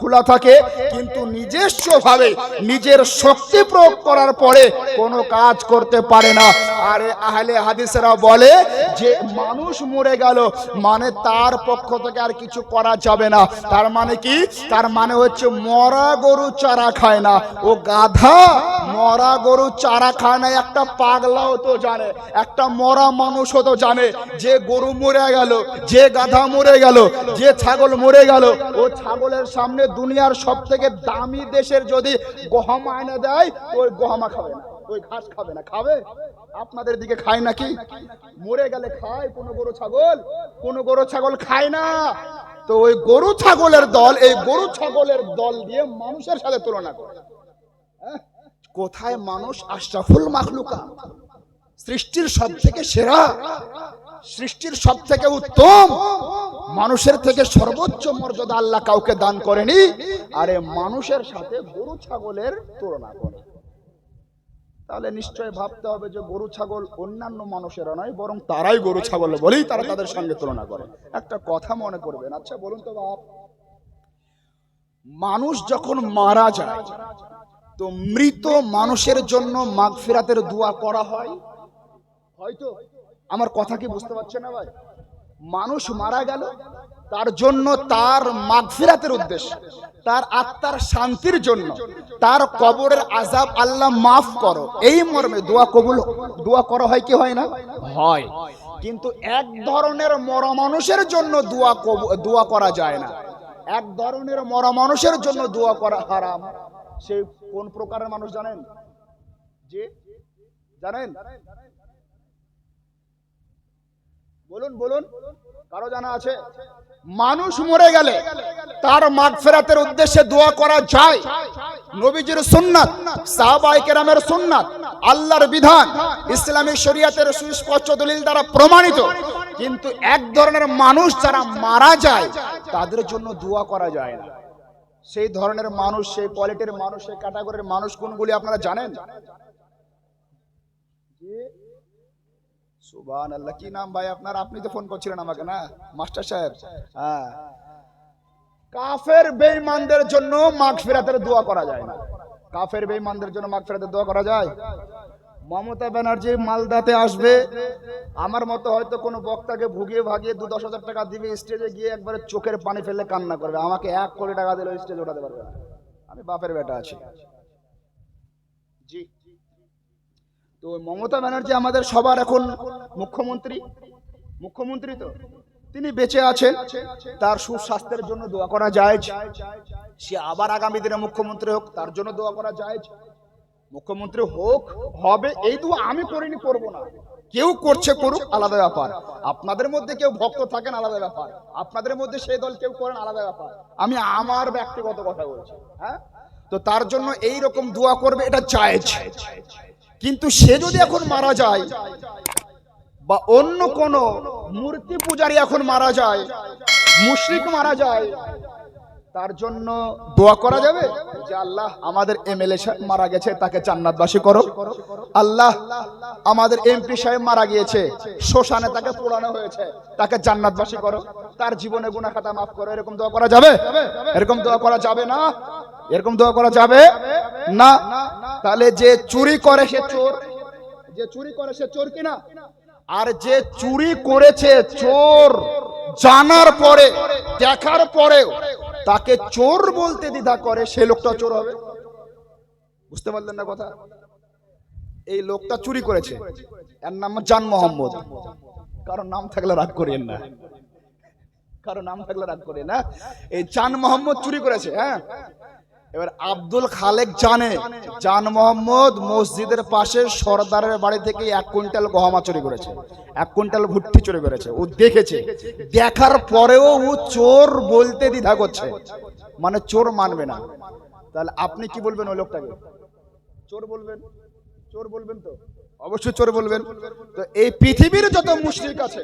খোলা থাকে, কিন্তু নিজস্ব ভাবে নিজের শক্তি প্রয়োগ করার পরে কোনো কাজ করতে পারে না। আর আহলে হাদিসেরা বলে যে মানুষ মরে গেল মানে তার পক্ষ থেকে আর কিছু করা যাবে না। তার মানে কি? তার মানে হচ্ছে মরা গরু চারা খায় না। ও গাধা, মরা গরু চারা খায় না একটা পাগলাও তো জানে, একটা মরা মানুষও তো জানে যে গরু মরে গেল, যে গাধা মরে গেল, যে ছাগল মরে গেল, ও ছাগলের সামনে দুনিয়ার সব থেকে দামি দেশের যদি গহম এনে দেয়, ওই গহমা খাবে না, ওই ঘাস খাবে না। খাবে? আপনাদের দিকে খায় নাকি? মরে গেলে খায় কোনো গরু ছাগল? কোনো গরু ছাগল খায় না। তো ওই গরু ছাগলের দল, এই গরু ছাগলের দল দিয়ে মানুষের সাথে তুলনা করে। কোথায় মানুষ আশরাফুল মাখলুকাত, সৃষ্টির সব থেকে সেরা, সৃষ্টির সব থেকে উত্তম, মানুষের থেকে সর্বোচ্চ মর্যাদা আল্লাহ কাউকে দান করেনি, আরে মানুষের সাথে গরু ছাগলের তুলনা করে। তাহলে নিশ্চয় ভাবতে হবে যে গরু ছাগল অন্যান্য মানুষেরা নয়, বরং তারাই গরু ছাগল বলেই তারা তাদের সঙ্গে তুলনা করে। একটা কথা মনে করবেন, আচ্ছা বলুন তো বাপ, মানুষ যখন মারা যায় তো মৃত মানুষের জন্য মাগফিরাতের দোয়া করা হয়? হয়তো আমার কথা কি বুঝতে পারছেন না ভাই? মানুষ মারা গেল, তার জন্য তার মাগফিরাতের উদ্দেশ্য, তার আত্মার শান্তির জন্য, তার কবরের আযাব আল্লাহ মাফ করো, এই মর্মে দোয়া কবুল, দোয়া করা হয় কি হয় না? হয়। কিন্তু এক ধরনের মরা মানুষের জন্য দোয়া করা যায় না। এক ধরনের মরা মানুষের জন্য দোয়া করা হারাম। সেই কোন প্রকারের মানুষ জানেন? যে জানেন? বলুন বলুন, কারো জানা আছে? মানুষ মরে গেলে তার মাগফিরাতের উদ্দেশ্যে দোয়া করা যায়, নবীজির সুন্নাত, সাহাবায়ে কেরামের সুন্নাত, আল্লাহর বিধান, ইসলামী শরীয়তের সুস্পষ্ট দলিল দ্বারা প্রমাণিত। কিন্তু এক ধরনের মানুষ যারা মারা যায় তাদের জন্য দোয়া করা যায় না। সেই ধরনের মানুষ, সেই কোয়ালিটির মানুষ, সেই ক্যাটাগরির মানুষ কোনগুলি আপনারা জানেন? সুবহানাল্লাহ, কি নাম ভাই আপনার? আপনি তো ফোন করছিলেন আমাকে না মাস্টার সাহেব? হ্যাঁ, কাফের বেঈমানদের জন্য মাগফিরাতের দোয়া করা যায় না। কাফের বেঈমানদের জন্য মাগফিরাতের দোয়া করা যায়? মমতা ব্যানার্জি মালদাতে আসবে, আমার মতো হয়তো কোনো বক্তাকে ভুগিয়ে ভাগিয়ে 10,000 টাকা দিবে, স্টেজে গিয়ে একবারে চোখের পানি ফেলে কান্না করবে, আমাকে 1 কোটি টাকা দিলে স্টেজে ওঠাতে পারবে না, আমি বাপের বেটা আছি। জি, তো মমতা ব্যানার্জি আমাদের সবার এখন মুখ্যমন্ত্রী, মুখ্যমন্ত্রী তো তিনি বেঁচে আছেন, তার সুস্বাস্থ্যের জন্য দোয়া করা যায়। সে আবার আগামী দিনে মুখ্যমন্ত্রী হোক, তার জন্য দোয়া করা যায়। মুখ্যমন্ত্রী হোক, হবে, এই দোয়া আমি করিনি, করব না। কেউ করছে করুক, আলাদা ব্যাপার। আপনাদের মধ্যে কেউ ভক্ত থাকেন, আলাদা ব্যাপার। আপনাদের মধ্যে সেই দল কেউ করেন, আলাদা ব্যাপার। আমি আমার ব্যক্তিগত কথা বলছি। হ্যাঁ, তো তার জন্য এই রকম দোয়া করবে, এটা জায়েজ। কিন্তু সে যদি এখন মারা যায়, বা অন্য কোন মূর্তি পূজারী এখন মারা যায়, মুশরিক মারা যায়, তার জন্য দোয়া করা যাবে যে আল্লাহ আমাদের এমএলএ সাহেব মারা গেছে, তাকে জান্নাতবাসী করো। আল্লাহ আমাদের এমপি সাহেব মারা গিয়েছে, শ্মশানে তাকে পোড়ানো হয়েছে, তাকে জান্নাতবাসী করো, তার জীবনে গুনাহ খাতা মাফ করো। এরকম দোয়া করা যাবে? এরকম দোয়া করা যাবে না। এরকম দোয়া করা যাবে না। তাহলে যে চুরি করে সে চোর, যে চুরি করে সে চোর কিনা? আর যে চুরি করেছে চোর জানার পরে, দেখার পরেও তাকে চোর বলতে দ্বিধা করে, সে লোকটা চোর হবে? বুঝতে পারলেন না কথা? এই লোকটা চুরি করেছে, এর নাম জান মোহাম্মদ। কারো নাম থাকলে রাগ করিয়েন না, কারো নাম থাকলে রাগ করিয়েন না। এই জান মোহাম্মদ চুরি করেছে। হ্যাঁ, এবার আব্দুল খালেক জানে জান মোহাম্মদ মসজিদের পাশে সরদারের বাড়ি থেকে 1 কুইন্টাল গহমা চুরি করেছে, 1 কুইন্টাল ভুট্টি চুরি করেছে। ও দেখেছে, দেখার পরেও ও চোর বলতে দ্বিধা করছে, মানে চোর মানবে না। তাহলে আপনি কি বলবেন ওই লোকটাকে? চোর বলবেন? চোর বলবেন তো? অবশ্যই চোর বলবেন। তো এই পৃথিবীর যত মুশরিক আছে,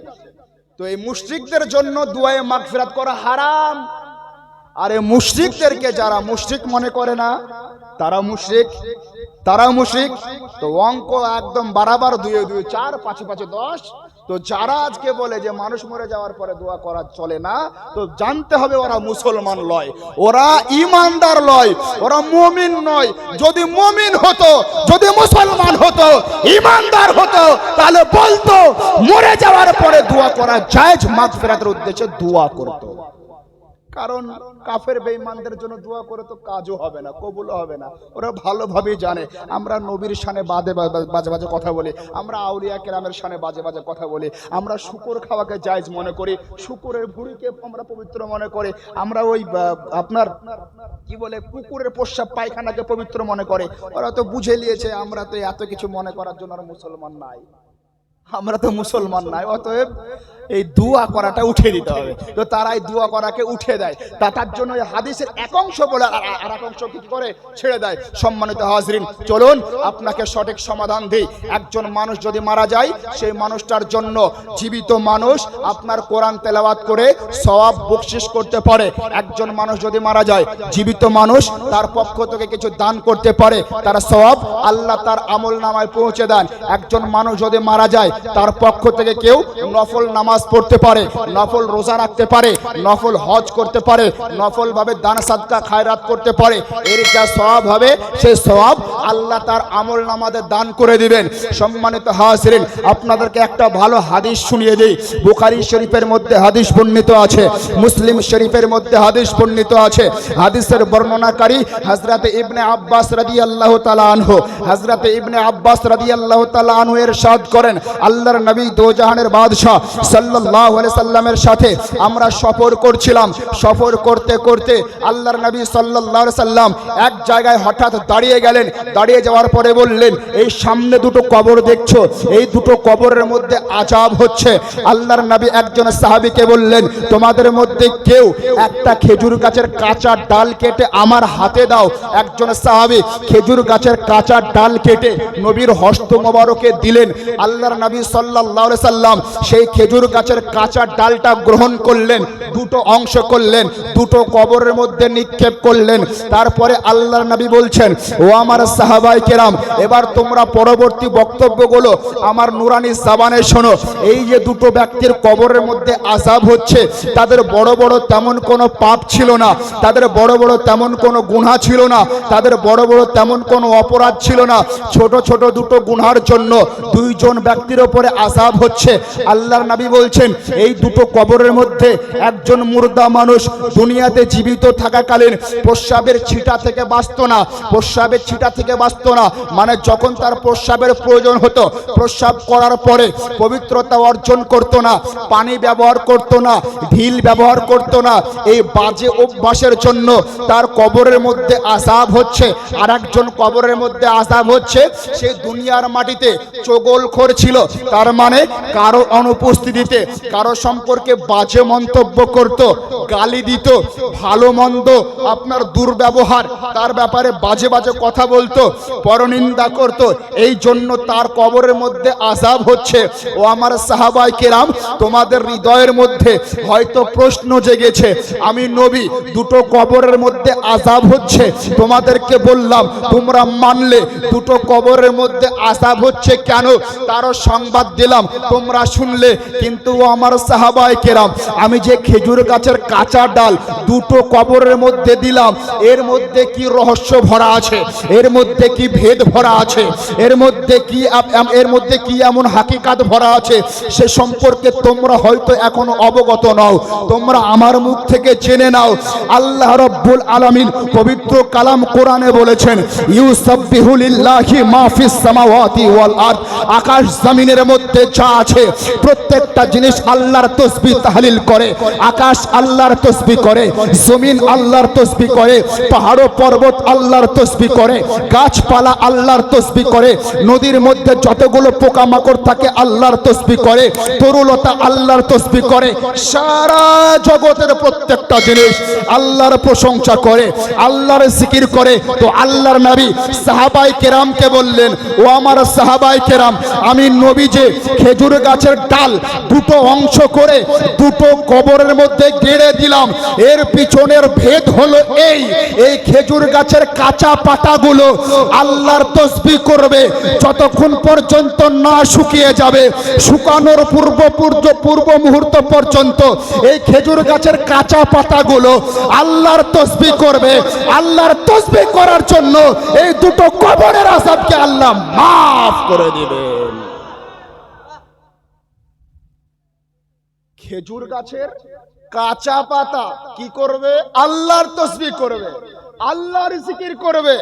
তো এই মুশরিকদের জন্য দুআয়ে মাগফিরাত করা হারাম। আর এই মুশরিকদেরকে যারা মুশরিক মনে করে না, তারা মুশরিক, তারা মুশরিক। তো অঙ্ক একদম বরাবর, 2 2 4, 5 5 10, তো যারা আজকে বলে যে মানুষ মরে যাওয়ার পরে দোয়া করা চলে না, তো জানতে হবে ওরা মুসলমান নয়, ওরা ঈমানদার নয়, ওরা মুমিন নয়। যদি মুমিন হতো, যদি মুসলমান হতো, ঈমানদার হতো, তাহলে বলতো মরে যাওয়ার পরে দোয়া করা জায়েজ, মাগফিরাতের উদ্দেশ্যে দোয়া করতো। কারণ কাফের বেঈমানদের জন্য দোয়া করে তো কাজও হবে না, কবুলও হবে না। ওরা ভালোভাবেই জানে আমরা নবীর শানে বাজে বাজে কথা বলি, আমরা আউলিয়া কেরামের শানে বাজে বাজে কথা বলি, আমরা শুকর খাওয়াকে জায়েজ মনে করি, শুকরের ভুঁড়িকে আমরা পবিত্র মনে করি, আমরা ওই আপনার কি বলে কুকুরের প্রস্রাব পায়খানাকে পবিত্র মনে করে। ওরা তো বুঝে নিয়েছে আমরা তো এত কিছু মনে করার জন্য আর মুসলমান নাই, আমরা তো মুসলমান নাই। অতএব এই দোয়া করাটা উঠে দিতে হবে। তো তারাই দোয়া করাকে উঠে দেয়, তার জন্য এই হাদিসের এক অংশ বলে আর এক অংশ কি করে ছেড়ে দেয়। সম্মানিত হাজরিন, চলুন আপনাকে সঠিক সমাধান দিই। একজন মানুষ যদি মারা যায়, সেই মানুষটার জন্য জীবিত মানুষ আপনার কোরআন তেলাওয়াত করে সওয়াব বকশিশ করতে পারে। একজন মানুষ যদি মারা যায়, জীবিত মানুষ তার পক্ষ থেকে কিছু দান করতে পারে, তার সওয়াব আল্লাহ তার আমল নামায় পৌঁছে দেন। একজন মানুষ যদি মারা যায়, তার পক্ষ থেকে কেউ নফল নামাজ পড়তে পারে, নফল রোজা রাখতে পারে, নফল হজ করতে পারে, নফল ভাবে দান সাদকা খায়রাত করতে পারে। এর যা সওয়াব হবে, সেই সওয়াব আল্লাহ তার আমল নামাতে দান করে দিবেন। সম্মানিত হাজিরিন, আপনাদেরকে একটা ভালো হাদিস শুনিয়ে দেই। বুখারী শরীফের মধ্যে হাদিস বর্ণিত আছে, মুসলিম শরীফের মধ্যে হাদিস বর্ণিত আছে। হাদিসের বর্ণনাকারী হযরত ইবনে আব্বাস রাদিয়াল্লাহু তাআলা আনহু, হযরত ইবনে আব্বাস রাদিয়াল্লাহু তাআলা আনহু ইরশাদ করেন, আল্লাহর নবী দো জাহানের বাদশা সাল্লাল্লাহু আলাইহি সাল্লামের সাথে আমরা সফর করছিলাম। সফর করতে করতে আল্লাহর নবী সাল্লাল্লাহু আলাইহি সাল্লাম এক জায়গায় হঠাৎ দাঁড়িয়ে গেলেন। দাঁড়িয়ে যাওয়ার পরে বললেন, এই সামনে দুটো কবর দেখছো, এই দুটো কবরের মধ্যে আযাব হচ্ছে। আল্লাহর নবী একজন সাহাবীকে বললেন, তোমাদের মধ্যে কেউ একটা খেজুর গাছের কাঁচা ডাল কেটে আমার হাতে দাও। একজন সাহাবী খেজুর গাছের কাঁচা ডাল কেটে নবীর হস্ত মোবারকে দিলেন। আল্লাহর নবী সাল্লাল্লাহু আলাইহি সাল্লাম সেই খেজুর গাছের কাঁচা ডালটা গ্রহণ করলেন, দুটো অংশ করলেন, দুটো কবরের মধ্যে নিক্ষেপ করলেন। তারপরে আল্লাহর নবী বলছেন, ও আমার সাহাবায়ে কেরাম, এবার তোমরা পরবর্তী বক্তব্যগুলো আমার নুরানি জবানে শোনো। এই যে দুটো ব্যক্তির কবরের মধ্যে আযাব হচ্ছে, তাদের বড় বড় তেমন কোনো পাপ ছিল না, তাদের বড় বড় তেমন কোনো গুনাহ ছিল না, তাদের বড় বড় তেমন কোনো অপরাধ ছিল না। ছোট ছোট দুটো গুনার জন্য দুইজন ব্যক্তির উপরে আযাব হচ্ছে। আল্লাহর নবী বলছেন, এই দুটো কবরের মধ্যে একজন মুর্দা মানুষ দুনিয়াতে জীবিত থাকাকালীন প্রস্রাবের ছিটা থেকে বাঁচত না, প্রস্রাবের ছিটা থেকে বাঁচত না, মানে যখন তার প্রস্রাবের প্রয়োজন হতো, প্রস্রাব করার পরে পবিত্রতা অর্জন করত না, পানি ব্যবহার করত না, ঢিল ব্যবহার করত না। এই বাজে অভ্যাসের জন্য তার কবরের মধ্যে আযাব হচ্ছে। আর একজন কবরের মধ্যে আযাব হচ্ছে, সে দুনিয়ার মাটিতে চগলখোর ছিল, তার মানে কারো অনুপস্থিতিতে কারো সম্পর্কে বাজে মন্তব্য করত, গালি দিত, ভালো মন্দ আপনার দুর্ব্যবহার, তার ব্যাপারে বাজে বাজে কথা বলতো, পরনিন্দা করত। এই জন্য তার কবরের মধ্যে আযাব হচ্ছে। ও আমার সাহাবায়ে কেরাম, তোমাদের হৃদয়ের মধ্যে হয়তো প্রশ্ন জেগেছে, আমি নবী, দুটো কবরের মধ্যে আযাব হচ্ছে, তোমাদেরকে বললাম, তোমরা মানলে, দুটো কবরের মধ্যে আযাব হচ্ছে কেন তারও সংবাদ দিলাম, তোমরা শুনলে। কিন্তু আমার সাহাবায়ে কেরাম, আমি যে খেজুর গাছের কাঁচা ডাল দুটো কবরের মধ্যে দিলাম, এর মধ্যে কি রহস্য ভরা আছে, এর মধ্যে কি ভেদ ভরা আছে, এর মধ্যে কি এমন হাকিকাত ভরা আছে, সে সম্পর্কে তোমরা হয়তো এখনো অবগত নও। তোমরা আমার মুখ থেকে জেনে নাও। আল্লাহ রাব্বুল আলামিন পবিত্র কালাম কোরআনে বলেছেন, ইউসাব্বিহু লিল্লাহি মা ফিস সামাওয়াতি ওয়াল আরদ, আকাশ জমিনের মধ্যে যা আছে প্রত্যেকটা জিনিস আল্লাহর তাসবিহ তাহলিল করে। আকাশ আল্লাহর তাসবিহ করে, জমিন আল্লাহর তাসবিহ করে, পাহাড় পর্বত আল্লাহর তাসবিহ করে, গাছপালা আল্লাহর তাসবিহ করে, নদীর মধ্যে যতগুলো পোকামাকড় থাকে আল্লাহর তাসবিহ করে, তরুলতা আল্লাহর তাসবিহ করে। সারা জগতের প্রত্যেকটা জিনিস আল্লাহর প্রশংসা করে, আল্লাহর জিকির করে। তো আল্লাহর নবী সাহাবায়ে কেরামকে বললেন, ও আমার সাহাবায়ে কেরাম, আমি নবী যে খেজুর গাছের ডাল দুটো অংশ করে দুটো কবরের মধ্যে গেড়ে দিলাম, এর পিছনের ভেদ হলো এই খেজুর গাছের কাঁচা পাতাগুলো আল্লাহর তাসবিহ করবে যতক্ষণ পর্যন্ত না শুকিয়ে যাবে। শুকানোর পূর্ব মুহূর্ত পর্যন্ত এই খেজুর গাছের কাঁচা পাতাগুলো আল্লাহর তাসবিহ করবে। আল্লাহর তাসবিহ করার জন্য এই দুটো কবরের আযাবকে আল্লাহ মাফ করে দিবেন। খেজুর গাছের কাঁচা পাতা কি করবে? আল্লাহর তাসবিহ করবে, আল্লাহর জিকির করবে,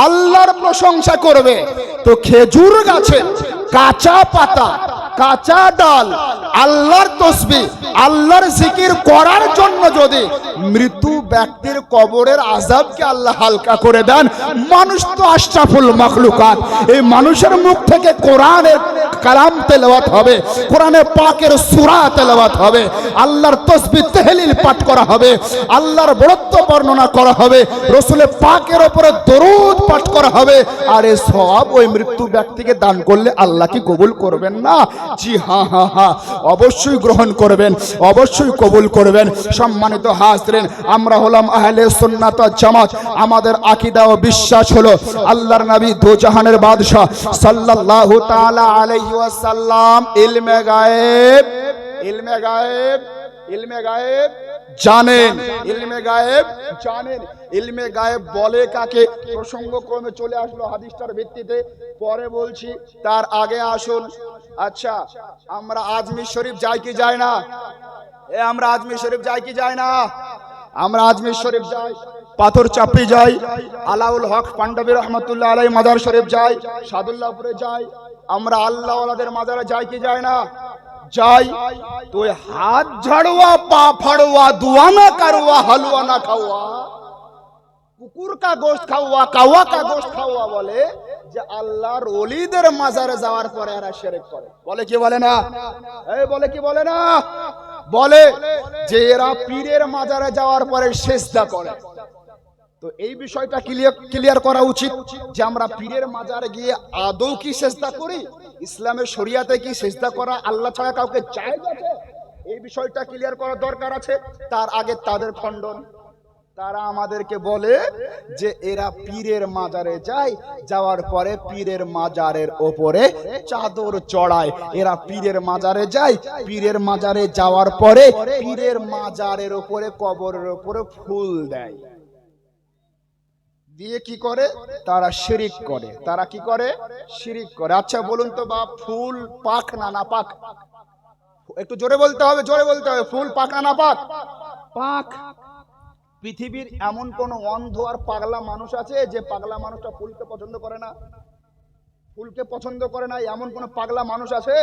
আল্লাহর প্রশংসা করবে। তো খেজুর গাছের কাঁচা পাতা, কাঁচা ডাল আল্লাহর তাসবিহ, আল্লাহর জিকির করার জন্য যদি মৃত্যু ব্যক্তির কবরের আযাবকে আল্লাহ হালকা করে দেন, মানুষ তো আশরাফুল মাখলুকাত, এই মানুষের মুখ থেকে কোরআনের কালাম তেলাওয়াত হবে, কোরআনে পাকের সূরা তেলাওয়াত হবে, আল্লাহর তাসবিহ তাহলিল পাঠ করা হবে, আল্লাহর বড়ত্ব বর্ণনা করা হবে, রাসূল পাকের উপরে দরুদ পাঠ করা হবে। আর এই সওয়াব ওই মৃত্যু ব্যক্তিকে দান করলে আল্লাহ কি কবুল করবেন না? জি হ্যাঁ হ্যাঁ হ্যাঁ, অবশ্যই গ্রহণ করবেন, অবশ্যই কবুল করবেন। সম্মানিত হাজরিন, আমরা হলাম আহলে সুন্নাত ওয়াল জামাত। আমাদের আকীদা ও বিশ্বাস হলো আল্লাহর নবী দো জাহানের বাদশা সাল্লাল্লাহু তাআলা আলাইহি ওয়াসাল্লাম ইলমে গায়েব, ইলমে গায়েব, ইলমে গায়েব জানেন, ইলমে গায়েব জানেন। ইলমে গায়েব বলে কাকে? প্রসঙ্গ ক্রমে চলে আসলো হাদিসটার ভিত্তিতে, পরে বলছি, তার আগে আসুন। আচ্ছা, আমরা আজমির শরীফ যাই কি যাই না? আমরা আজমির শরীফ যাই কি যাই না? আমরা আজমির শরীফ যাই, পাথর চাপড়ি যাই, আলাউল হক পান্ডবী রহমতুল্লাহ আলাইহি মাজার শরীফ যাই, সাদুল্লাহপুরে যাই। আমরা আল্লাহ ওয়ালাদের মাজারে যাই কি যাই না? যাই। তো হাত ঝাড়ুয়া, পা ফাড়ুয়া, দুয়া না করুয়া, হালুয়া না খাওয়া, কুকুর কা গোশত খাওয়া, কাওয়া কা গোশত খাওয়া বলে যে আল্লাহর ওলিদের মাজারে যাওয়ার পরে এরা শিরক করে। বলে কি বলে না? এই বলে কি বলে না? বলে যে এরা পীরের মাজারে যাওয়ার পরে সিজদা করে। তো এই বিষয়টা ক্লিয়ার করা উচিত যে আমরা পীরের মাজারে গিয়ে আদৌ কি সিজদা করি? ইসলামের শরিয়াতে কি সিজদা করা আল্লাহ ছাড়া কাউকে জায়েজ আছে? এই বিষয়টা ক্লিয়ার করা দরকার আছে। তার আগে তাদের খণ্ডন, তারা আমাদেরকে বলে যে এরা পীরের মাজারে যায়, যাওয়ার পরে পীরের মাজারের ওপরে চাদর চড়ায়। এরা পীরের মাজারে যায়, পীরের মাজারে যাওয়ার পরে পীরের মাজারের ওপরে, কবরের ওপরে ফুল দেয়, দিয়ে কি করে? তারা শিরিক করে। তারা কি করে? শিরিক করে। আচ্ছা বলুন তো বাপ, ফুল পাক না নাপাক? একটু জোরে বলতে হবে, জোরে বলতে হবে। ফুল পাক না নাপাক? পাক। পৃথিবীর এমন কোন অন্ধ আর পাগলা মানুষ আছে যে পাগলা মানুষটা ফুলকে পছন্দ করে না? ফুলকে পছন্দ করে না এমন কোন পাগলা মানুষ আছে?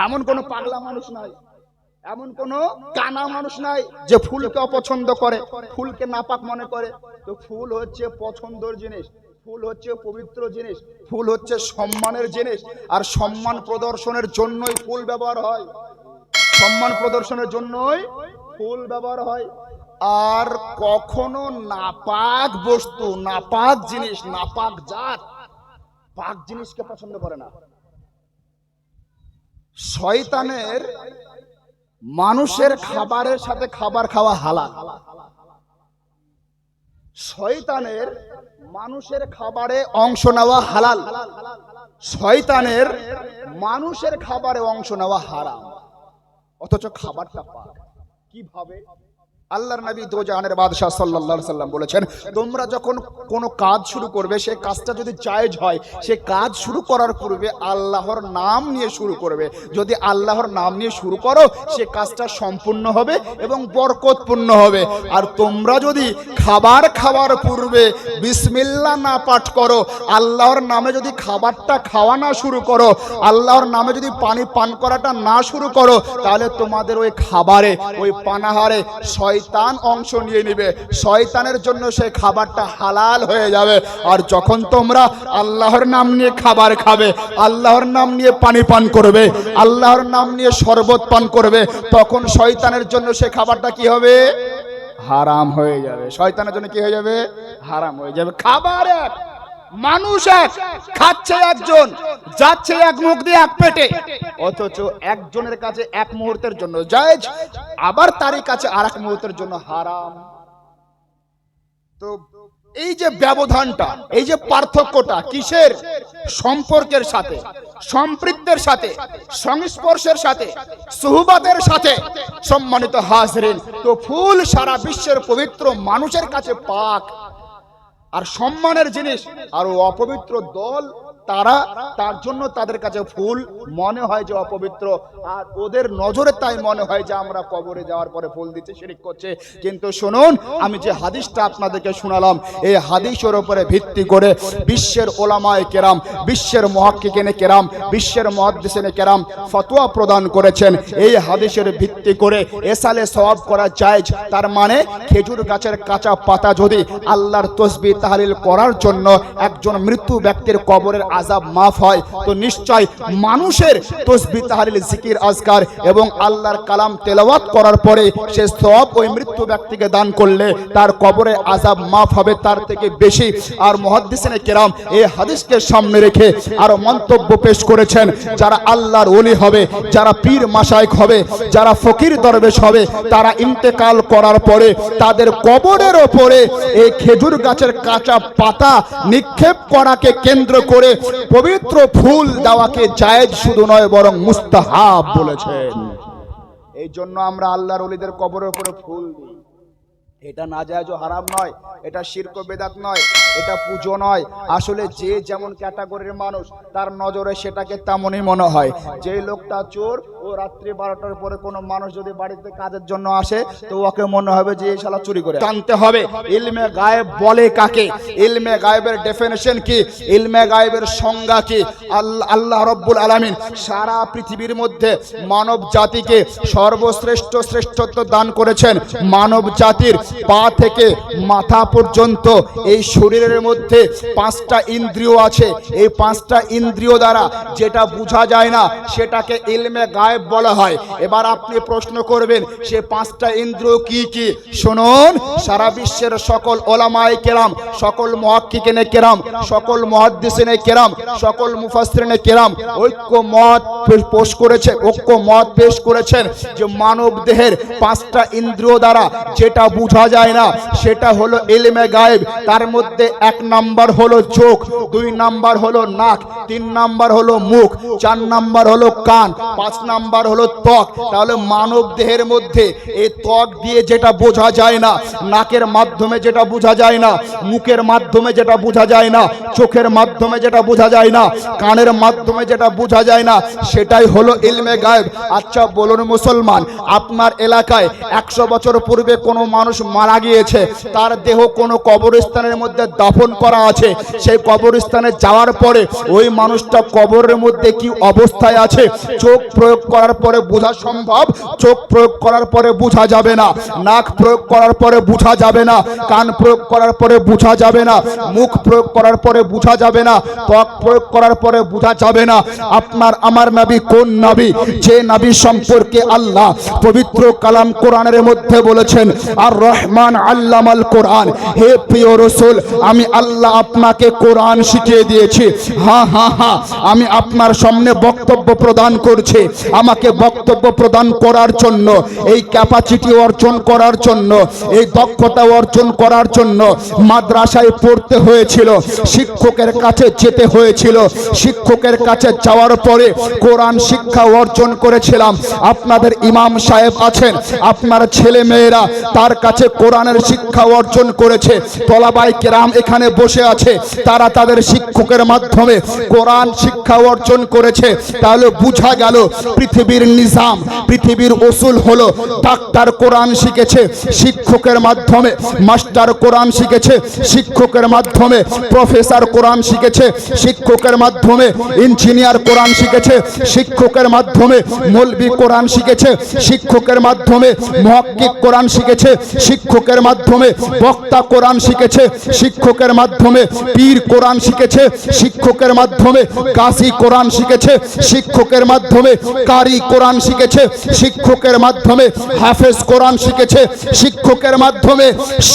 এমন কোন পাগলা মানুষ নাই, এমন কোন কানা মানুষ নাই যে ফুলকে অপছন্দ করে, ফুলকে নাপাক মনে করে। তো ফুল হচ্ছে পছন্দের জিনিস, ফুল হচ্ছে পবিত্র জিনিস, ফুল হচ্ছে সম্মানের জিনিস। আর সম্মান প্রদর্শনের জন্যই ফুল ব্যবহার হয়, সম্মান প্রদর্শনের জন্যই ফুল ব্যবহার হয়। আর কখনো নাপাক বস্তু, নাপাক জিনিস, নাপাক জাত পাক জিনিসকে পছন্দ করে না। শয়তানের মানুষের খাবারের সাথে খাবার খাওয়া হালাল। শয়তানের মানুষের খাবারে অংশ নেওয়া হালাল, শয়তানের মানুষের খাবারে অংশ নেওয়া হারাম। অথচ খাবারটা পাক। কিভাবে? আল্লাহর নবী দো জাহানের বাদশা সাল্লাল্লাহু আলাইহি সাল্লাম বলেছেন, তোমরা যখন কোনো কাজ শুরু করবে, সেই কাজটা যদি জায়েজ হয়, সে কাজ শুরু করার পূর্বে আল্লাহর নাম নিয়ে শুরু করবে। যদি আল্লাহর নাম নিয়ে শুরু করো, সে কাজটা সম্পূর্ণ হবে এবং বরকতপূর্ণ হবে। আর তোমরা যদি খাবার খাওয়ার পূর্বে বিসমিল্লাহ না পাঠ করো, আল্লাহর নামে যদি খাবারটা খাওয়া না শুরু করো, আল্লাহর নামে যদি পানি পান করাটা না শুরু করো, তাহলে তোমাদের ওই খাবারে, ওই পানাহারে শয়তান অংশ নিয়ে নেবে। শয়তানের জন্য সেই খাবারটা হালাল হয়ে যাবে। আর যখন তোমরা আল্লাহর নাম নিয়ে খাবার খাবে, আল্লাহর নাম নিয়ে পানি পান করবে, আল্লাহর নাম নিয়ে শরবত পান করবে, তখন শয়তানের জন্য সেই খাবারটা কি হবে? হারাম হয়ে যাবে। শয়তানের জন্য কি হয়ে যাবে? হারাম হয়ে যাবে। খাবার এক, মানুষ এক, খাচ্ছে একজন, যাচ্ছে এক মুখ দিয়ে এক পেটে, অথচ একজনের কাছে এক মুহূর্তের জন্য জায়েজ, আবার তারই কাছে আর এক মুহূর্তের জন্য হারাম। তো এই যে ব্যবধানটা, এই যে পার্থক্যটা কিসের? সম্পর্কের সাথে, সম্পৃক্তের সাথে, সংস্পর্শের সাথে, সুহবাতের সাথে। সম্মানিত হাজরিন, তো ফুল সারা বিশ্বের পবিত্র মানুষের কাছে পাক আর সম্মানের জিনিস, আর অপবিত্র দল তারা, তার জন্য তাদের কাছে ফুল মনে হয় যে অপবিত্র, আর ওদের নজরে তাই মনে হয় যে আমরা কবরে যাওয়ার পরে ফুল দিতে শিরক করছে। কিন্তু শুনুন, আমি যে হাদিসটা আপনাদেরকে শোনালাম, এই হাদিসের উপরে ভিত্তি করে বিশ্বের ওলামায়ে কেরাম, বিশ্বের মুহাক্কিকিনে কেরাম, বিশ্বের মুহাদ্দিসিনে কেরাম ফতোয়া প্রদান করেছেন। এই হাদিসের ভিত্তি করে এসালে সওয়াব করা জায়েজ। তার মানে খেজুর গাছের কাঁচা পাতা যদি আল্লাহর তাসবিহ তাহলিল করার জন্য একজন মৃত্যু ব্যক্তির কবরের আযাব মাফ হয়, তো নিশ্চয় মানুষের তাসবিহ তাহলিল জিকির আজকার এবং আল্লাহর কালাম তেলাওয়াত করার পরে সে সওয়াব ওই মৃত্যু ব্যক্তিকে দান করলে তার কবরের আযাব মাফ হবে তার থেকে বেশি। আর মুহাদ্দিসিনে কেরাম এই হাদিসকে সামনে রেখে আরো মন্তব্য পেশ করেছেন, যারা আল্লাহর ওলি হবে, যারা পীর মাশায়েখ হবে, যারা ফকির দরবেশ হবে, তারা ইন্তেকাল করার পরে তাদের কবরের ওপরে এই খেজুর গাছের কাঁচা পাতা নিক্ষেপ করাকে কেন্দ্র করে পবিত্র ফুল দেওয়াকে জায়েজ শুধু নয় বরং মুস্তাহাব বলেছেন। এই জন্য আমরা আল্লাহর ওলিদের কবরের উপরে ফুল দিই। এটা নাজায়েজ ও হারাম নয়, এটা শিরক ও বিদআত নয়, এটা পূজো নয়। আসলে যে যেমন ক্যাটাগরির মানুষ তার নজরে সেটাকে তেমনই মনে হয়। যে লোকটা চোর, ও রাত্রি 12টার পরে কোনো মানুষ যদি বাড়িতে কাজের জন্য আসে তো ওকে মনে হবে যে এই শালা চুরি করে। জানতে হবে ইলমে গায়েব বলে কাকে, ইলমে গায়েবের ডেফিনিশন কি, ইলমে গায়েবের সংজ্ঞা কি। আল্লাহ রাব্বুল আলামিন সারা পৃথিবীর মধ্যে মানব জাতিকে সর্বশ্রেষ্ঠ শ্রেষ্ঠত্ব দান করেছেন। মানব জাতির পা থেকে মাথা পর্যন্ত এই শরীরের মধ্যে 5টা ইন্দ্রিয় আছে। এই 5টা ইন্দ্রিয় দ্বারা যেটা বোঝা যায় না সেটাকে ইলমে গায়েব বলা হয়। এবার আপনি প্রশ্ন করবেন সে 5টা ইন্দ্রিয় কি কি? শুনুন, সারা বিশ্বের সকল ওলামায়ে কেরাম, সকল মুহাক্কিকিনে কেরাম, সকল মুহাদ্দিসিনে কেরাম, সকল মুফাসসিরিনে কেরাম ঐক্যমত পেশ করেছেন যে মানব দেহের 5টা ইন্দ্রিয় দ্বারা যেটা বোঝা যায় না সেটা হলো ইলমে গায়েব। তার মধ্যে 1 নাম্বার হলো চোখ, 2 নাম্বার হলো নাক, 3 নাম্বার হলো মুখ, 4 নাম্বার হলো কান, 5 নাম্বার হলো ত্বক। তাহলে মানব দেহের মধ্যে এই ত্বক দিয়ে যেটা বোঝা যায় না, নাকের মাধ্যমে যেটা বোঝা যায় না, মুখের মাধ্যমে যেটা বোঝা যায় না, চোখের মাধ্যমে যেটা বোঝা যায় না, কানের মাধ্যমে যেটা বোঝা যায় না, সেটাই হলো ইলমে গায়েব। আচ্ছা বলুন মুসলমান, আপনার এলাকায় 100 বছর পূর্বে কোনো মানুষ মারা গিয়েছে, তার দেহ কোনো কবরস্থানের মধ্যে দাফন করা আছে। সেই কবরস্থানে যাওয়ার পরে ওই মানুষটা কবরের মধ্যে কি অবস্থায় আছে চোখ প্রয়োগ করার পরে বোঝা সম্ভব? চোখ প্রয়োগ করার পরে বোঝা যাবে না, নাক প্রয়োগ করার পরে বোঝা যাবে না, কান প্রয়োগ করার পরে বোঝা যাবে না, মুখ প্রয়োগ করার পরে বোঝা যাবে না, ত্বক প্রয়োগ করার পরে বোঝা যাবে না। আপনার আমার নবী কোন নবী? যে নবী সম্পর্কে আল্লাহ পবিত্র কালাম কোরআনের মধ্যে বলেছেন আর রহমান আল্লামাল কোরআন। হে প্রিয় রাসূল, আমি আল্লাহ আপনাকে কোরআন শিখিয়ে দিয়েছি। হ্যাঁ হ্যাঁ হ্যাঁ, আমি আপনার সামনে বক্তব্য প্রদান করছি। আমাকে বক্তব্য প্রদান করার জন্য, এই ক্যাপাসিটি অর্জন করার জন্য, এই দক্ষতা অর্জন করার জন্য মাদ্রাসায় পড়তে হয়েছিল, শিক্ষকের কাছে যেতে হয়েছিল। শিক্ষকের কাছে যাওয়ার পরে কোরআন শিক্ষা অর্জন করেছিলাম। আপনাদের ইমাম সাহেব আছেন, আপনার ছেলে মেয়েরা তার কাছে কোরআনের শিক্ষা অর্জন করেছে। তলাবায়ে কেরাম এখানে বসে আছে, তারা তাদের শিক্ষকের মাধ্যমে কোরআন শিক্ষা অর্জন করেছে। তাহলে বোঝা গেল পৃথিবীর নিজাম, পৃথিবীর উসুল হলো ডাক্তার কোরআন শিখেছে শিক্ষকের মাধ্যমে, মাস্টার কোরআন শিখেছে শিক্ষকের মাধ্যমে, প্রফেসর কোরআন শিখেছে শিক্ষকের মাধ্যমে, ইঞ্জিনিয়ার কোরআন শিখেছে শিক্ষকের মাধ্যমে, মৌলভী কোরআন শিখেছে শিক্ষকের মাধ্যমে, মুহাক্কিক কোরআন শিখেছে শিক্ষকের মাধ্যমে, বক্তা কোরআন শিখেছে শিক্ষকের মাধ্যমে, পীর কোরআন শিখেছে শিক্ষকের মাধ্যমে, কাসি কোরআন শিখেছে শিক্ষকের মাধ্যমে, কারি কোরআন শিখেছে শিক্ষকের মাধ্যমে, হাফেজ কোরআন শিখেছে শিক্ষকের মাধ্যমে।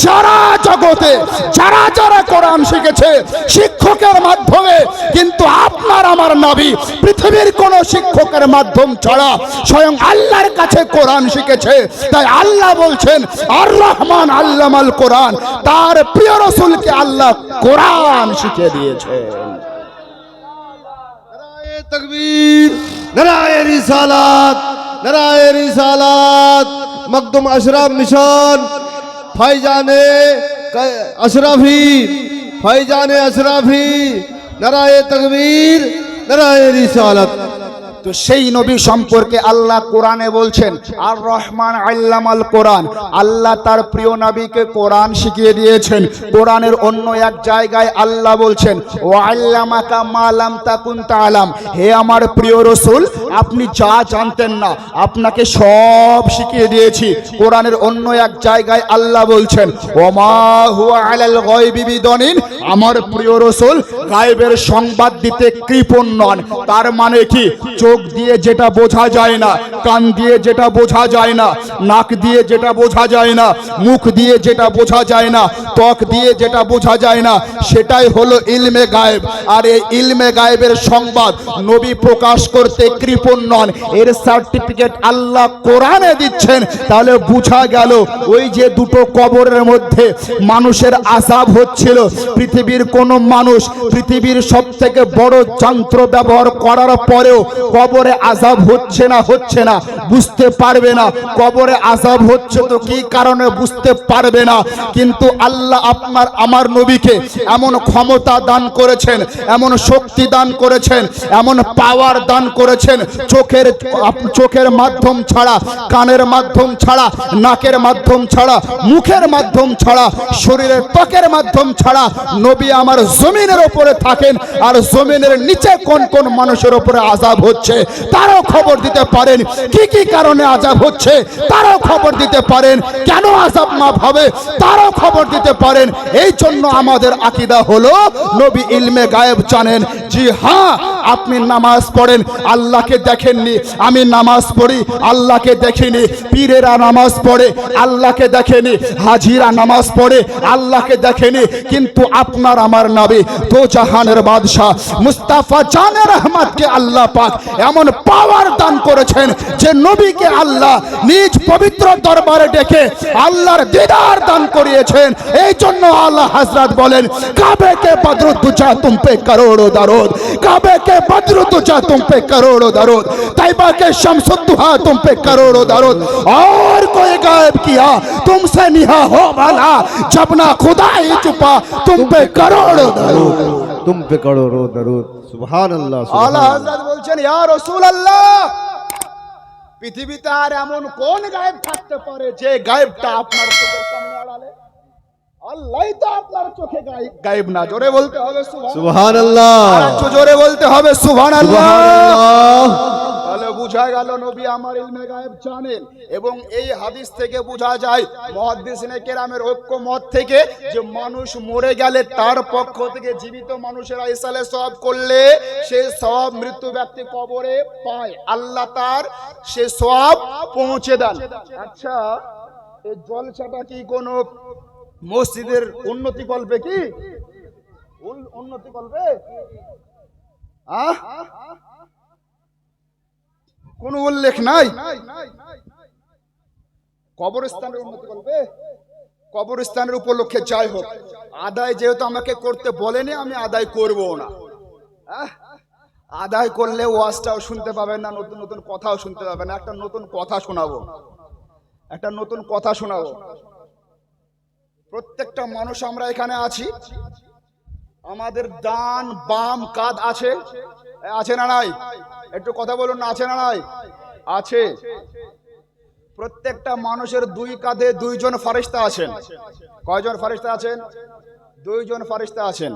সারা জগতে যারা যারা কোরআন শিখেছে শিক্ষকের মাধ্যমে, কিন্তু আপনার আমার নবী পৃথিবীর কোন শিক্ষকের মাধ্যম ছাড়া স্বয়ং আল্লাহর কাছে কোরআন শিখেছে। তাই আল্লাহ বলছেন আর রহমান আল্লামাল কোরআন, তার প্রিয় রাসূলকে আল্লাহ কোরআন শিখিয়ে দিয়েছেন। নারায়ে তাকবীর, নারায়ে রিসালাত, নারায়ে রিসালাত। মকদুম আশরাফ মিশন ফাইজানে আশরাফি, ফাইজানে আশরাফি, নারায়ে তাকবীর, নারায়ে রিসালাত। তো সেই নবী সম্পর্কে আল্লাহ কোরআনে বলছেন আর রহমান আল্লামাল কোরআন, আল্লাহ তার প্রিয় নবীকে কোরআন শিখিয়ে দিয়েছেন। কোরআনের অন্য এক জায়গায় আল্লাহ বলছেন ও আল্লামাকা মা লাম তাকুন তাআলাম, হে আমার প্রিয় রাসূল, আপনি যা জানতেন না আপনাকে সব শিখিয়ে দিয়েছি। কোরআনের অন্য এক জায়গায় আল্লাহ বলছেন ওমা হুয়া আলাল গায়বি বিদনিন, আমার প্রিয় রাসূল গায়েবের সংবাদ দিতে কৃপণ নন। তার মানে কি, চোখ দিয়ে যেটা বোঝা যায় না, কান দিয়ে যেটা বোঝা যায় না, নাক দিয়ে যেটা বোঝা যায় না, মুখ দিয়ে যেটা বোঝা যায় না, ত্বক দিয়ে যেটা বোঝা যায় না, সেটাই হলো ইলমে গায়েব। আর এই ইলমে গায়েবের সংবাদ নবী প্রকাশ করতে কৃপণ নন, এর সার্টিফিকেট আল্লাহ কোরআনে দিচ্ছেন। তাহলে বোঝা গেল ওই যে দুটো কবরের মধ্যে মানুষের আযাব হচ্ছিল, পৃথিবীর কোন মানুষ পৃথিবীর সব থেকে বড় যন্ত্র ব্যবহার করার পরেও কবরে আযাব হচ্ছে না বুঝতে পারবে না। কবরে আযাব হচ্ছে তো কি কারণে বুঝতে পারবে না, কিন্তু আল্লাহ আপনার আমার নবীকে এমন ক্ষমতা দান করেছেন, এমন শক্তি দান করেছেন, এমন পাওয়ার দান করেছেন, চোখের মাধ্যম ছাড়া, কানের মাধ্যম ছাড়া, নাকের মাধ্যম ছাড়া, মুখের মাধ্যম ছাড়া, শরীরের ত্বকের মাধ্যম ছাড়া নবী আমার জমিনের উপরে থাকেন। আর জমিনের নিচে কোন কোন মানুষের উপরে আযাব হচ্ছে তারাও খবর দিতে পারেন, কি কি কারণে আযাব হচ্ছে তারাও খবর দিতে পারেন, কেন আযাব মাফ হবে তারাও খবর দিতে পারেন। এই জন্য আমাদের আকীদা হলো নবী ইলমে গায়েব জানেন। জি হ্যাঁ, আপনি নামাজ পড়েন, আল্লাহকে দেখেননি, আমি নামাজ পড়ি, আল্লাহকে দেখিনি। পীরেরা নামাজ পড়ে, আল্লাহকে দেখেনি। হাজিরা নামাজ পড়ে, আল্লাহকে দেখেনি। কিন্তু আপনার আমার নবী দো জাহানের বাদশাহ মুস্তাফা জানে রহমতকে আল্লাহ পাক এমন পাওয়ার দান করেছেন যে নবীকে আল্লাহ নিজ পবিত্র দরবারে ডেকে আল্লাহর দিদার দান করিয়েছেন। এই জন্য আল্লাহ হযরত বলেন কাবে কে বদর তুজা তুম পে করোড়ো দরুদ, কাবে কে বদর তুজা তুম পে করোড়ো দরুদ, तैबा के शम्सुद्दुहा तुम पे करोड़ों दरूद, और कोई गायब किया तुमसे निहा हो भला, जब ना खुदा ही छुपा तुम पे करोड़ों दरूद, तुम पे करोड़ों दरूद। सुभान अल्लाह। আলা হযরত বলছেন ইয়া রাসূলুল্লাহ, পৃথিবীতে আর এমন কোন গায়েব থাকতে পারে যে গায়েবটা আপনার চোখের সামনে আড়ালে? আল্লাহই তো আপনার চোখে গায়েব না। জোরে বলতে হবে সুবহানাল্লাহ, আর একটু জোরে বলতে হবে সুবহানাল্লাহ। তাহলে বোঝা গেল নবী আমার ইলমে গায়েব জানেন। এবং এই হাদিস থেকে বোঝা যায়, মুহাদ্দিসিনে কেরামের ঐক্যমত থেকে, যে মানুষ মরে গেলে তার পক্ষ থেকে জীবিত মানুষেরা ইসালে সওয়াব করলে সে সওয়াব মৃত্যু ব্যক্তি কবরে পায়, আল্লাহ তার সে সওয়াব পৌঁছে দেন। আচ্ছা, এই জলসাটা কি কোনো মসজিদের উন্নতি করবে? কি উন্নতি করবে? কোন উল্লেখ নাই। কবরস্থানের উন্নতি করবে? কবরস্থানের উপলক্ষে যাই হোক, আদায় যেহেতু আমাকে করতে বলেনি, আমি আদায় করব না। আদায় করলে ওয়াজটাও শুনতে পাবেন না, নতুন নতুন কথাও শুনতে পাবেন না। একটা নতুন কথা শোনাবো, একটা নতুন কথা শোনাবো। প্রত্যেকটা মানুষ আমরা এখানে আছি, আমাদের ডান বাম কাঁধ আছে, আছে না নাই? একটু কথা বলুন না, আছে না নাই? আছে। প্রত্যেকটা মানুষের দুই কাঁধে দুইজন ফেরেশতা আছেন। কয়জন ফেরেশতা আছেন? দুইজন ফেরেশতা আছেন।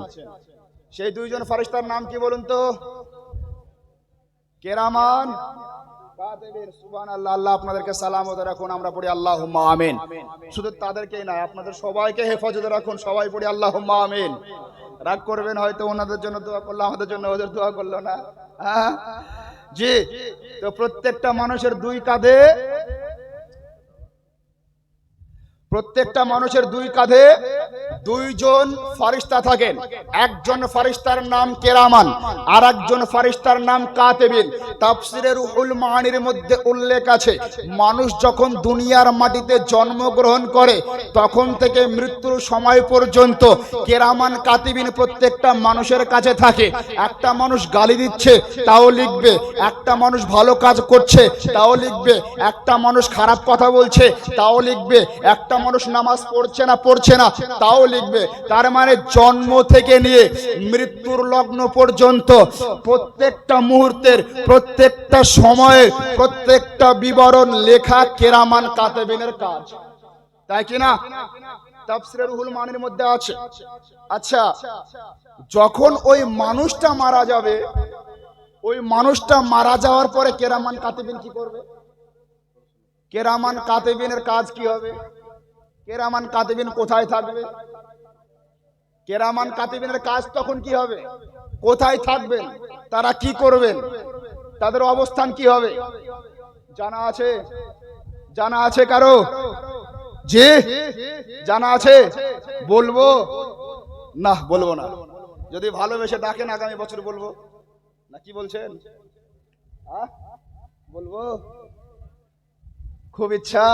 সেই দুইজন ফেরেশতার নাম কি বলুন তো? কেরামান কাতিবিন। সুবহানাল্লাহ। আল্লাহ আপনাদেরকে সালামতে রাখুন, আমরা পড়ি আল্লাহুম্মা আমিন। শুধু তাদেরকেই না, আপনাদের সবাইকে হেফাজতে রাখুন, সবাই পড়ি আল্লাহুম্মা আমিন। রাগ করবেন হয়তো, ওনাদের জন্য দোয়া করলো, আমাদের জন্য ওদের দোয়া করলো না। জি, তো প্রত্যেকটা মানুষের দুই কাঁধে, প্রত্যেকটা মানুষের দুই কাঁধে দুইজন ফেরেশতা থাকেন। একজন ফারিস্তার নাম কেরামান, আর একজন ফারিস্তার নাম কাতিবিন। তাফসিরে রুহুল মানির মধ্যে উল্লেখ আছে, মানুষ যখন দুনিয়ার মাটিতে জন্মগ্রহণ করে তখন থেকে মৃত্যুর সময় পর্যন্ত কেরামান কাতিবিন প্রত্যেকটা মানুষের কাছে থাকে। একটা মানুষ গালি দিচ্ছে তাও লিখবে, একটা মানুষ ভালো কাজ করছে তাও লিখবে, একটা মানুষ খারাপ কথা বলছে তাও লিখবে, একটা মানুষ নামাজ পড়ছে না তাও লিখবে। তার মানে জন্ম থেকে নিয়ে মৃত্যুর লগ্ন পর্যন্ত প্রত্যেকটা মুহূর্তের, প্রত্যেকটা সময়ে, প্রত্যেকটা বিবরণ লেখা কেরামান কাতিবিনের কাজ, তাই কি না? তাফসিরে রুহুল মানির মধ্যে আছে। আচ্ছা, যখন ওই মানুষটা মারা যাবে, ওই মানুষটা মারা যাওয়ার পরে কেরামান কাতিবিন কি করবে? কেরামান কাতিবিনের কাজ কি হবে? কেরামান কাতিবিন কোথায় থাকবে? কেরামান কাতিবিনের কাজ তখন কি হবে? কোথায় থাকবেন? তারা কি করবেন? তাদের অবস্থান কি হবে? জানা আছে? জানা আছে কারো? জি, জানা আছে? বলবো না? বলবো না। যদি ভালোবেসে ডাকেন আগামী বছর বলবো না, কি বলছেন? বলবো? খুব ইচ্ছা।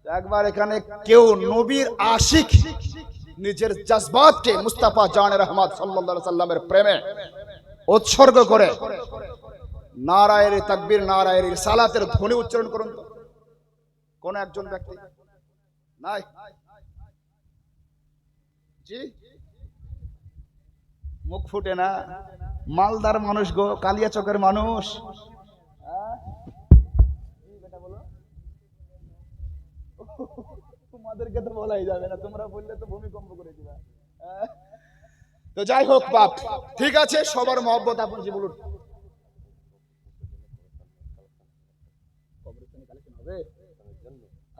একবার এখানে কেউ নবীর আশিক নিজের জজবাতকে মুস্তাফা জান রহমত সাল্লাল্লাহু আলাইহি সাল্লামের প্রেমে উৎসর্গ করে নারায়ে তাকবীর, নারায়ে রিসালাতের ধ্বনি উচ্চারণ করুন তো। কোন একজন ব্যক্তি নাই? জি, মুখ ফুটে না। মালদার মানুষ গো, কালিয়াচকের মানুষ। তোমাদেরকে তো বলাই যাবে না, তোমরা বললে তো ভূমিকম্প করে দিবা। তো যাই হোক বাপ, ঠিক আছে, সবার মহব্বত আপন জি বলুন।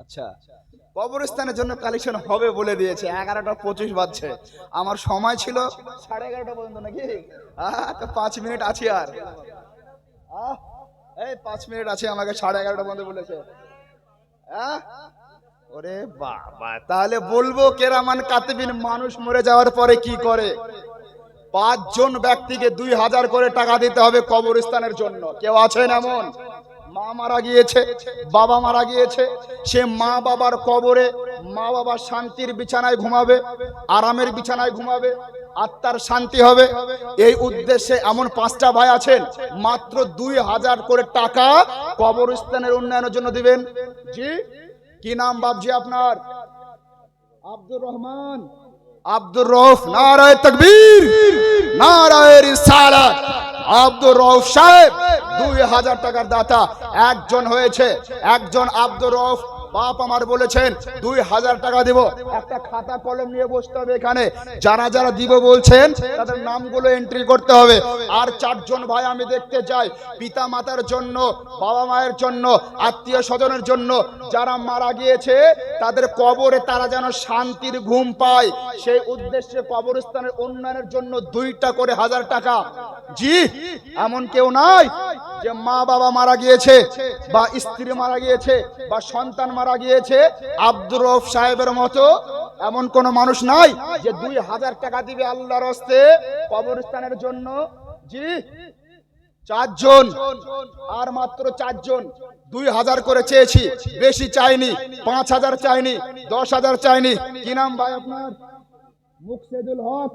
আচ্ছা, কবরস্থানের জন্য কালেকশন হবে বলে দিয়েছে। 11:25 বাজছে, আমার সময় ছিল 11:30 পর্যন্ত নাকি? তো 5 মিনিট আছে আর। এই 5 মিনিট আছে, আমাকে 11:30 পর্যন্ত বলেছে। ওরে বাবা, তাহলে বলবো কেরামান কাতিবিন মানুষ মরে যাওয়ার পরে কি করে? 5 জন ব্যক্তিকে 2000 করে টাকা দিতে হবে কবরস্থানের জন্য। কেউ আছেন এমন? মা মারা গিয়েছে, বাবা মারা গিয়েছে, সে মা বাবার কবরে মা বাবার শান্তির বিছানায় ঘুমাবে, আরামের বিছানায় ঘুমাবে, আত্মার শান্তি হবে। এই উদ্দেশ্যে এমন 5টা ভাই আছেন, মাত্র 2000 করে টাকা কবরস্থানের উন্নয়নের জন্য দিবেন। জি, কি নাম বাবজি আপনার? আব্দুর রহমান, আব্দুর রউফ। নারায়ে তাকবীর, নারায়ে রিসালাত। আব্দুর রউফ সাহেব 2000 টাকার দাতা একজন হয়েছে। একজন আব্দুর রউফ বাপ আমার বলেছেন 2000 টাকা দিব। একটা খাতা কলম নিয়ে বসতে হবে এখানে, যারা যারা দিব বলছেন তাদের নামগুলো এন্ট্রি করতে হবে। আর 4 জন ভাই আমি দেখতে চাই, পিতা মাতার জন্য, বাবা মায়ের জন্য, আত্মীয় স্বজনের জন্য যারা মারা গিয়েছে তাদের কবরে তারা যেন শান্তির ঘুম পায়, সেই উদ্দেশ্যে কবরস্থানের উন্নয়নের জন্য 2টা করে 1000 টাকা। জি, এমন কেউ নাই যে মা বাবা মারা গিয়েছে বা স্ত্রী মারা গিয়েছে বা সন্তান মারা গিয়েছে, আব্দুর রউফ সাহেবের মতো এমন কোন মানুষ নাই যে 2000 টাকা দিবে আল্লাহর রাস্তে কবরস্থানের জন্য? জি, 4 জন, আর মাত্র 4 জন। 2000 করে চেয়েছি, বেশি চাইনি, 5000 চাইনি, 10000 চাইনি। কি নাম ভাই আপনার? মুকসেদুল হক।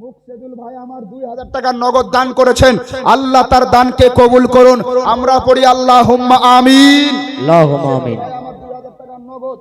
মুকসেদুল ভাই আমার 2000 টাকা নগদ দান করেছেন। আল্লাহ তার দানকে কবুল করুন। আমরা পড়ি আল্লাহুম্মা আমিন। আল্লাহুম্মা আমিন। আমার 2000 টাকা নগদ।